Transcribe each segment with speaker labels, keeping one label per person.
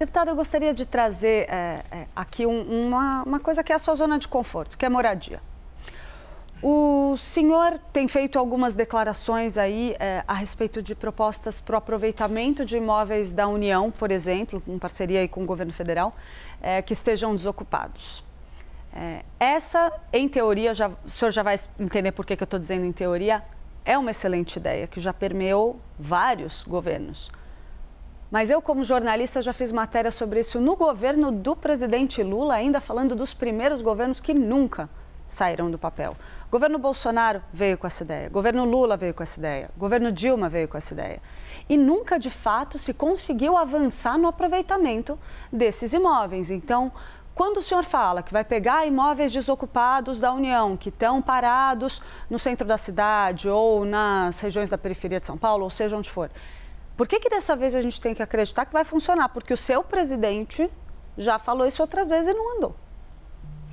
Speaker 1: Deputado, eu gostaria de trazer aqui uma coisa que é a sua zona de conforto, que é moradia. O senhor tem feito algumas declarações aí a respeito de propostas para o aproveitamento de imóveis da União, por exemplo, em parceria aí com o governo federal, que estejam desocupados. Essa, em teoria, o senhor já vai entender por que eu estou dizendo em teoria, é uma excelente ideia, que já permeou vários governos. Mas eu, como jornalista, já fiz matéria sobre isso no governo do presidente Lula, ainda falando dos primeiros governos que nunca saíram do papel. O governo Bolsonaro veio com essa ideia, o governo Lula veio com essa ideia, o governo Dilma veio com essa ideia. E nunca, de fato, se conseguiu avançar no aproveitamento desses imóveis. Então, quando o senhor fala que vai pegar imóveis desocupados da União, que estão parados no centro da cidade ou nas regiões da periferia de São Paulo, ou seja onde for, por que dessa vez a gente tem que acreditar que vai funcionar? Porque o seu presidente já falou isso outras vezes e não andou.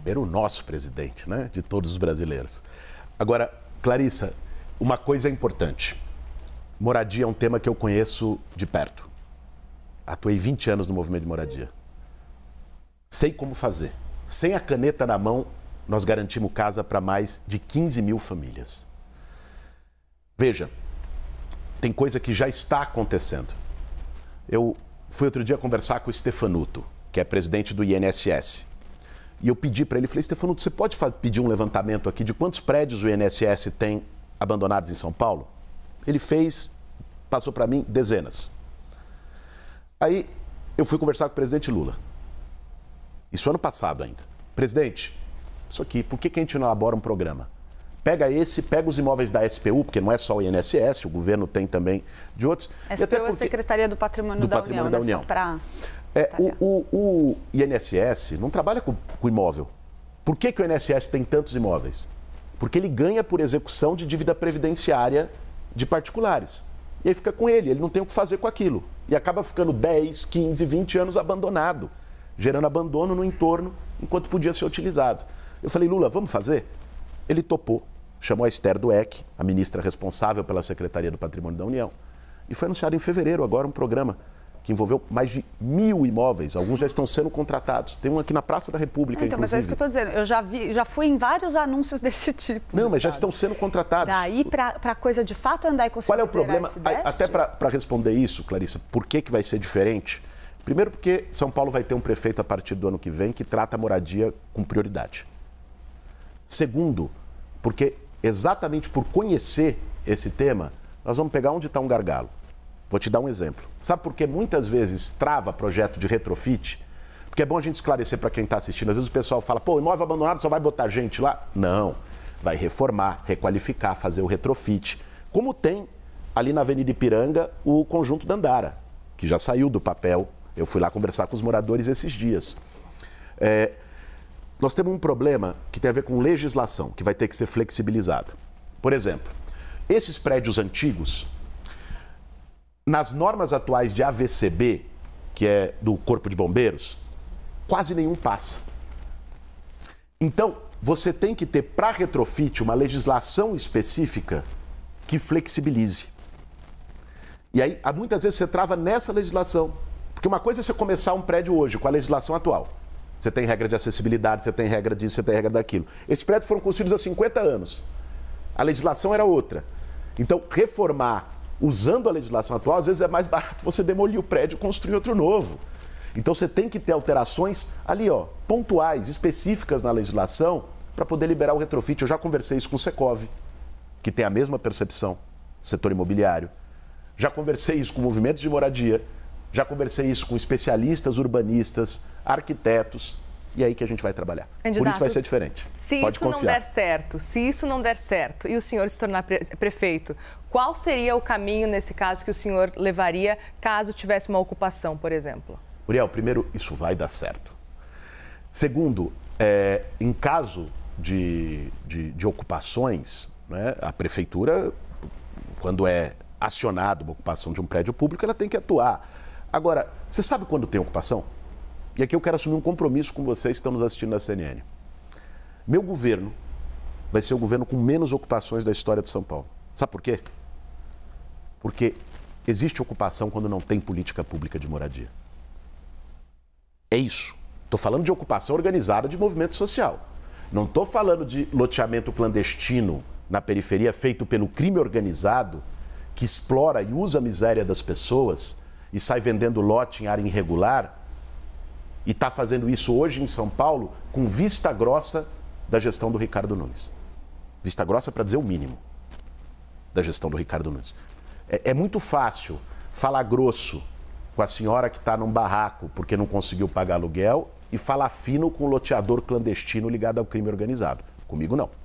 Speaker 2: Era o nosso presidente, né? De todos os brasileiros. Agora, Clarissa, uma coisa é importante. Moradia é um tema que eu conheço de perto. Atuei 20 anos no movimento de moradia. Sei como fazer. Sem a caneta na mão, nós garantimos casa para mais de 15 mil famílias. Veja, tem coisa que já está acontecendo. Eu fui outro dia conversar com o Stefanuto, que é presidente do INSS. E eu pedi para ele, falei, Stefanuto, você pode pedir um levantamento aqui de quantos prédios o INSS tem abandonados em São Paulo? Ele fez, passou para mim dezenas. Aí eu fui conversar com o presidente Lula. Isso ano passado ainda. Presidente, isso aqui, por que a gente não elabora um programa? Pega os imóveis da SPU, porque não é só o INSS, o governo tem também de outros.
Speaker 1: SPU é a Secretaria do Patrimônio da União.
Speaker 2: O INSS não trabalha com imóvel. Por que o INSS tem tantos imóveis? Porque ele ganha por execução de dívida previdenciária de particulares. E aí fica com ele não tem o que fazer com aquilo. E acaba ficando 10, 15, 20 anos abandonado, gerando abandono no entorno, enquanto podia ser utilizado. Eu falei, Lula, vamos fazer? Ele topou, chamou a Esther Dweck, a ministra responsável pela Secretaria do Patrimônio da União, e foi anunciado em fevereiro agora um programa que envolveu mais de 1.000 imóveis, alguns já estão sendo contratados. Tem um aqui na Praça da República,
Speaker 1: então,
Speaker 2: inclusive.
Speaker 1: Mas é isso que eu estou dizendo, eu já fui em vários anúncios desse tipo.
Speaker 2: Não, mas já estão sendo contratados.
Speaker 1: Daí para a coisa de fato andar e conseguir.
Speaker 2: Qual é o problema? Até para responder isso, Clarissa, por que vai ser diferente? Primeiro porque São Paulo vai ter um prefeito a partir do ano que vem que trata a moradia com prioridade. Segundo, porque exatamente por conhecer esse tema, nós vamos pegar onde está um gargalo. Vou te dar um exemplo. Sabe por que muitas vezes trava projeto de retrofit? Porque é bom a gente esclarecer para quem está assistindo. Às vezes o pessoal fala, pô, imóvel abandonado só vai botar gente lá? Não. Vai reformar, requalificar, fazer o retrofit. Como tem ali na Avenida Ipiranga o Conjunto Dandara, que já saiu do papel. Eu fui lá conversar com os moradores esses dias. Nós temos um problema que tem a ver com legislação, que vai ter que ser flexibilizada. Por exemplo, esses prédios antigos, nas normas atuais de AVCB, que é do Corpo de Bombeiros, quase nenhum passa. Então, você tem que ter para retrofit uma legislação específica que flexibilize. E aí, muitas vezes você trava nessa legislação. Porque uma coisa é você começar um prédio hoje com a legislação atual. Você tem regra de acessibilidade, você tem regra disso, você tem regra daquilo. Esses prédios foram construídos há 50 anos. A legislação era outra. Então, reformar usando a legislação atual, às vezes é mais barato você demolir o prédio e construir outro novo. Então, você tem que ter alterações ali, pontuais, específicas na legislação para poder liberar o retrofit. Eu já conversei isso com o Secov, que tem a mesma percepção, setor imobiliário. Já conversei isso com movimentos de moradia. Já conversei isso com especialistas urbanistas, arquitetos, e é aí que a gente vai trabalhar.
Speaker 3: Candidato,
Speaker 2: por isso vai ser diferente.
Speaker 3: Se
Speaker 2: Pode
Speaker 3: isso
Speaker 2: confiar.
Speaker 3: não der certo, e o senhor se tornar prefeito, qual seria o caminho, nesse caso, que o senhor levaria caso tivesse uma ocupação, por exemplo?
Speaker 2: Uriel, primeiro, isso vai dar certo. Segundo, em caso de ocupações, né, a prefeitura, quando é acionada uma ocupação de um prédio público, ela tem que atuar. Agora, você sabe quando tem ocupação? E aqui eu quero assumir um compromisso com vocês que estão nos assistindo na CNN. Meu governo vai ser o governo com menos ocupações da história de São Paulo. Sabe por quê? Porque existe ocupação quando não tem política pública de moradia. É isso. Estou falando de ocupação organizada de movimento social. Não estou falando de loteamento clandestino na periferia feito pelo crime organizado que explora e usa a miséria das pessoas e sai vendendo lote em área irregular e está fazendo isso hoje em São Paulo com vista grossa da gestão do Ricardo Nunes. Vista grossa para dizer o mínimo da gestão do Ricardo Nunes. É muito fácil falar grosso com a senhora que está num barraco porque não conseguiu pagar aluguel e falar fino com o loteador clandestino ligado ao crime organizado. Comigo não.